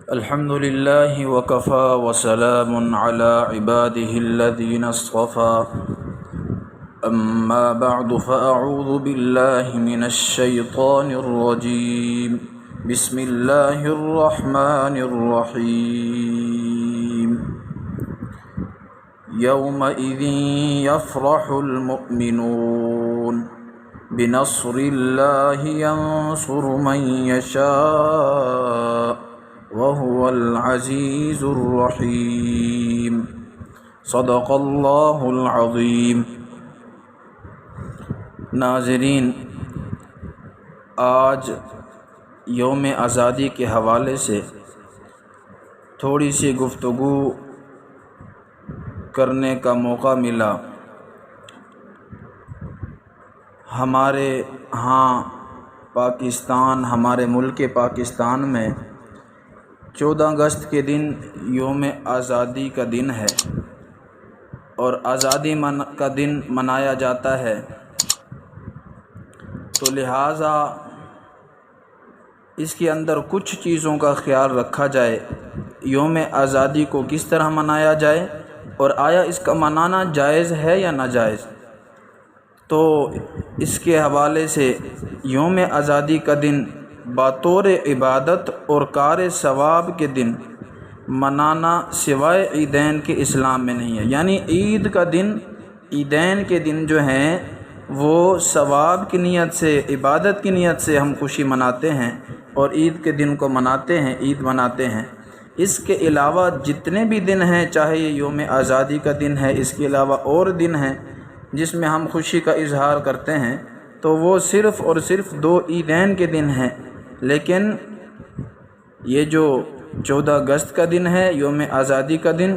الحمد لله وكفى وسلام على عباده الذين اصطفى أما بعد فأعوذ بالله من الشيطان الرجيم بسم الله الرحمن الرحيم يومئذ يفرح المؤمنون بنصر الله ينصر من يشاء وهو العزيز الرحيم صدق اللہ العظیم۔ ناظرین، آج یوم آزادی کے حوالے سے تھوڑی سی گفتگو کرنے کا موقع ملا۔ ہمارے ہاں پاکستان، ہمارے ملک پاکستان میں 14 اگست کے دن یوم آزادی کا دن ہے اور آزادی کا دن منایا جاتا ہے، تو لہٰذا اس کے اندر کچھ چیزوں کا خیال رکھا جائے۔ یوم آزادی کو کس طرح منایا جائے اور آیا اس کا منانا جائز ہے یا ناجائز؟ تو اس کے حوالے سے یوم آزادی کا دن بطور عبادت اور کار ثواب کے دن منانا سوائے عیدین کے اسلام میں نہیں ہے۔ یعنی عید کا دن، عیدین کے دن جو ہیں وہ ثواب کی نیت سے، عبادت کی نیت سے ہم خوشی مناتے ہیں اور عید کے دن کو مناتے ہیں، عید مناتے ہیں۔ اس کے علاوہ جتنے بھی دن ہیں، چاہے یہ یوم آزادی کا دن ہے، اس کے علاوہ اور دن ہیں جس میں ہم خوشی کا اظہار کرتے ہیں، تو وہ صرف اور صرف 2 عیدین کے دن ہیں۔ لیکن یہ جو 14 اگست کا دن ہے، یوم آزادی کا دن،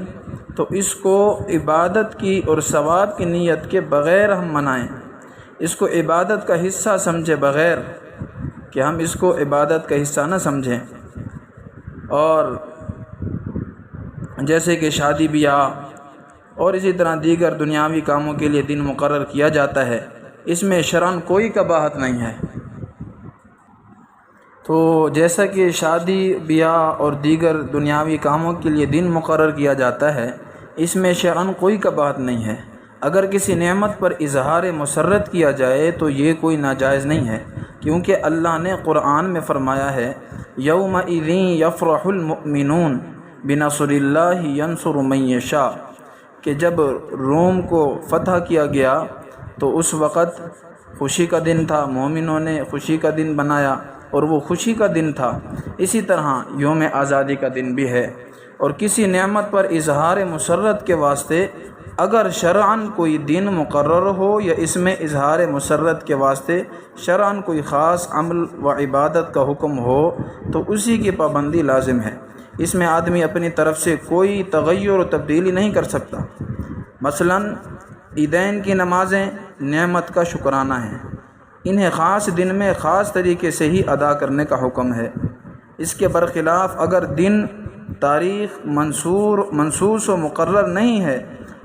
تو اس کو عبادت کی اور ثواب کی نیت کے بغیر ہم منائیں، اس کو عبادت کا حصہ سمجھے بغیر، کہ ہم اس کو عبادت کا حصہ نہ سمجھیں۔ اور جیسے کہ شادی بیاہ اور اسی طرح دیگر دنیاوی کاموں کے لیے دن مقرر کیا جاتا ہے، اس میں شرعاً کوئی قباحت نہیں ہے۔ تو جیسا کہ شادی بیاہ اور دیگر دنیاوی کاموں کے لیے دن مقرر کیا جاتا ہے، اس میں شرعاً کوئی قباحت نہیں ہے۔ اگر کسی نعمت پر اظہار مسرت کیا جائے تو یہ کوئی ناجائز نہیں ہے، کیونکہ اللہ نے قرآن میں فرمایا ہے یومئذ یفرح المؤمنون بنصر اللہ ینصر من یشاء، کہ جب روم کو فتح کیا گیا تو اس وقت خوشی کا دن تھا، مومنوں نے خوشی کا دن بنایا اور وہ خوشی کا دن تھا۔ اسی طرح یوم آزادی کا دن بھی ہے۔ اور کسی نعمت پر اظہار مسرت کے واسطے اگر شرعاً کوئی دن مقرر ہو یا اس میں اظہار مسرت کے واسطے شرعاً کوئی خاص عمل و عبادت کا حکم ہو تو اسی کی پابندی لازم ہے۔ اس میں آدمی اپنی طرف سے کوئی تغیر و تبدیلی نہیں کر سکتا۔ مثلاً عیدین کی نمازیں نعمت کا شکرانہ ہیں، انہیں خاص دن میں خاص طریقے سے ہی ادا کرنے کا حکم ہے۔ اس کے برخلاف اگر دن، تاریخ منصوص و مقرر نہیں ہے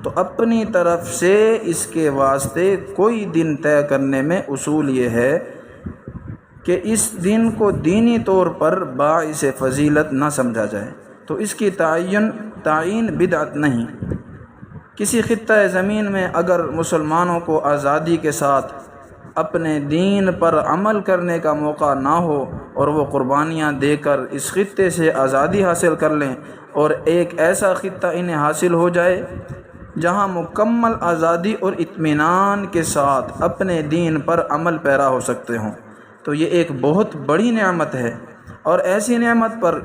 تو اپنی طرف سے اس کے واسطے کوئی دن طے کرنے میں اصول یہ ہے کہ اس دن کو دینی طور پر باعث فضیلت نہ سمجھا جائے، تو اس کی تعین بدعت نہیں۔ کسی خطہ زمین میں اگر مسلمانوں کو آزادی کے ساتھ اپنے دین پر عمل کرنے کا موقع نہ ہو اور وہ قربانیاں دے کر اس خطے سے آزادی حاصل کر لیں، اور ایک ایسا خطہ انہیں حاصل ہو جائے جہاں مکمل آزادی اور اطمینان کے ساتھ اپنے دین پر عمل پیرا ہو سکتے ہوں، تو یہ ایک بہت بڑی نعمت ہے، اور ایسی نعمت پر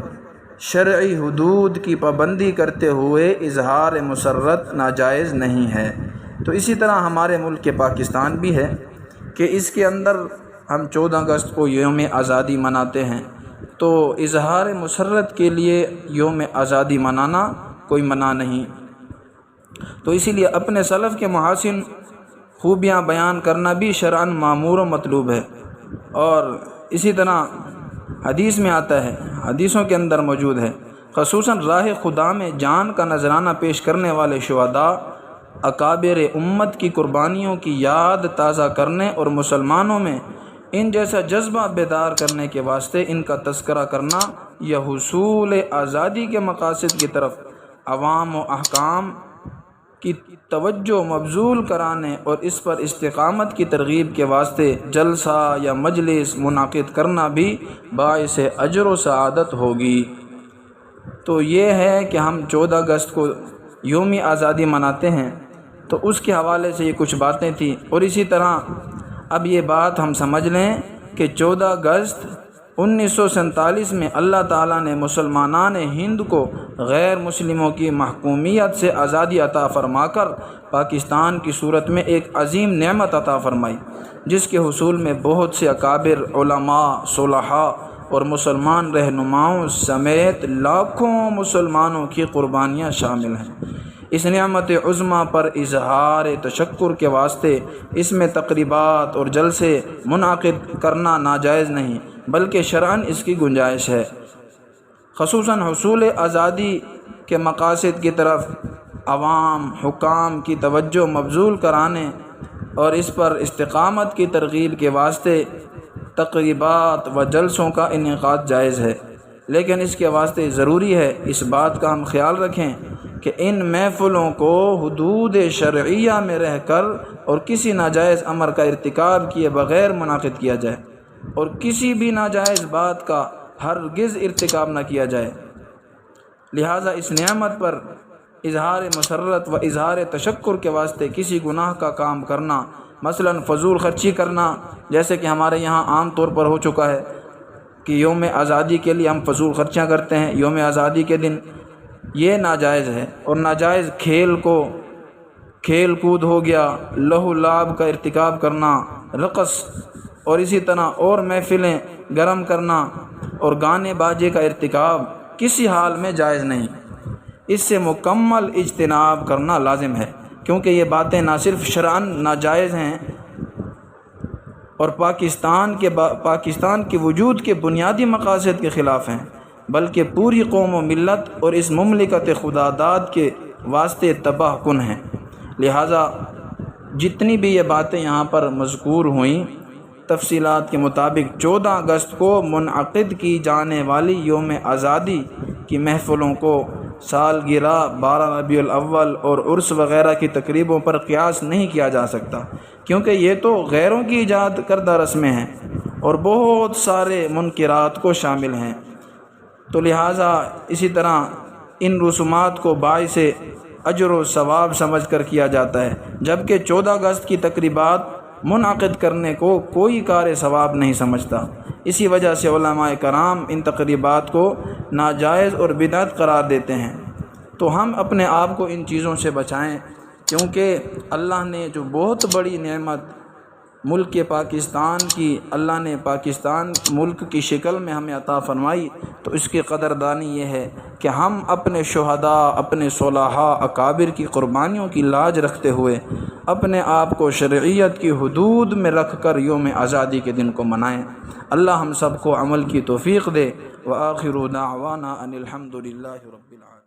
شرعی حدود کی پابندی کرتے ہوئے اظہار مسرت ناجائز نہیں ہے۔ تو اسی طرح ہمارے ملک پاکستان بھی ہے کہ اس کے اندر ہم 14 اگست کو یوم آزادی مناتے ہیں، تو اظہار مسرت کے لیے یوم آزادی منانا کوئی منع نہیں۔ تو اسی لیے اپنے سلف کے محاسن خوبیاں بیان کرنا بھی شرعاً مامور و مطلوب ہے۔ اور اسی طرح حدیث میں آتا ہے، حدیثوں کے اندر موجود ہے، خصوصاً راہ خدا میں جان کا نذرانہ پیش کرنے والے شہداء اکابر امت کی قربانیوں کی یاد تازہ کرنے اور مسلمانوں میں ان جیسا جذبہ بیدار کرنے کے واسطے ان کا تذکرہ کرنا یا حصول آزادی کے مقاصد کی طرف عوام و احکام کی توجہ مبذول کرانے اور اس پر استقامت کی ترغیب کے واسطے جلسہ یا مجلس منعقد کرنا بھی باعث اجر و سعادت ہوگی۔ تو یہ ہے کہ ہم 14 اگست کو یوم آزادی مناتے ہیں، تو اس کے حوالے سے یہ کچھ باتیں تھیں۔ اور اسی طرح اب یہ بات ہم سمجھ لیں کہ 14 اگست 1947 میں اللہ تعالیٰ نے مسلمانان ہند کو غیر مسلموں کی محکومیت سے آزادی عطا فرما کر پاکستان کی صورت میں ایک عظیم نعمت عطا فرمائی، جس کے حصول میں بہت سے اکابر علماء، صلحاء اور مسلمان رہنماؤں سمیت لاکھوں مسلمانوں کی قربانیاں شامل ہیں۔ اس نعمت عظمیٰ پر اظہار تشکر کے واسطے اس میں تقریبات اور جلسے منعقد کرنا ناجائز نہیں، بلکہ شرعاً اس کی گنجائش ہے۔ خصوصاً حصول آزادی کے مقاصد کی طرف عوام حکام کی توجہ مبذول کرانے اور اس پر استقامت کی ترغیب کے واسطے تقریبات و جلسوں کا انعقاد جائز ہے، لیکن اس کے واسطے ضروری ہے اس بات کا ہم خیال رکھیں کہ ان محفلوں کو حدود شرعیہ میں رہ کر اور کسی ناجائز امر کا ارتکاب کیے بغیر منعقد کیا جائے، اور کسی بھی ناجائز بات کا ہرگز ارتکاب نہ کیا جائے۔ لہٰذا اس نعمت پر اظہار مسرت و اظہار تشکر کے واسطے کسی گناہ کا کام کرنا، مثلا فضول خرچی کرنا، جیسے کہ ہمارے یہاں عام طور پر ہو چکا ہے کہ یوم آزادی کے لیے ہم فضول خرچیاں کرتے ہیں یوم آزادی کے دن، یہ ناجائز ہے۔ اور ناجائز کھیل کود ہو گیا، لہو لعب کا ارتکاب کرنا، رقص اور اسی طرح اور محفلیں گرم کرنا اور گانے باجے کا ارتکاب کسی حال میں جائز نہیں، اس سے مکمل اجتناب کرنا لازم ہے، کیونکہ یہ باتیں نہ صرف شرعاً ناجائز ہیں اور پاکستان کے وجود کے بنیادی مقاصد کے خلاف ہیں، بلکہ پوری قوم و ملت اور اس مملکت خداداد کے واسطے تباہ کن ہیں۔ لہٰذا جتنی بھی یہ باتیں یہاں پر مذکور ہوئیں، تفصیلات کے مطابق 14 اگست کو منعقد کی جانے والی یوم آزادی کی محفلوں کو سالگرہ 12 ربیع الاول اور عرس وغیرہ کی تقریبوں پر قیاس نہیں کیا جا سکتا، کیونکہ یہ تو غیروں کی ایجاد کردہ رسمیں ہیں اور بہت سارے منکرات کو شامل ہیں۔ تو لہٰذا اسی طرح ان رسومات کو باعث اجر و ثواب سمجھ کر کیا جاتا ہے، جبکہ 14 اگست کی تقریبات منعقد کرنے کو کوئی کار ثواب نہیں سمجھتا۔ اسی وجہ سے علماء کرام ان تقریبات کو ناجائز اور بدعت قرار دیتے ہیں۔ تو ہم اپنے آپ کو ان چیزوں سے بچائیں، کیونکہ اللہ نے جو بہت بڑی نعمت ملک پاکستان کی اللہ نے پاکستان ملک کی شکل میں ہمیں عطا فرمائی، تو اس کی قدردانی یہ ہے کہ ہم اپنے شہداء، اپنے صلحاء اکابر کی قربانیوں کی لاج رکھتے ہوئے اپنے آپ کو شرعیت کی حدود میں رکھ کر یوم آزادی کے دن کو منائیں۔ اللہ ہم سب کو عمل کی توفیق دے۔ وآخر دعوانا ان الحمد للہ رب العالمین۔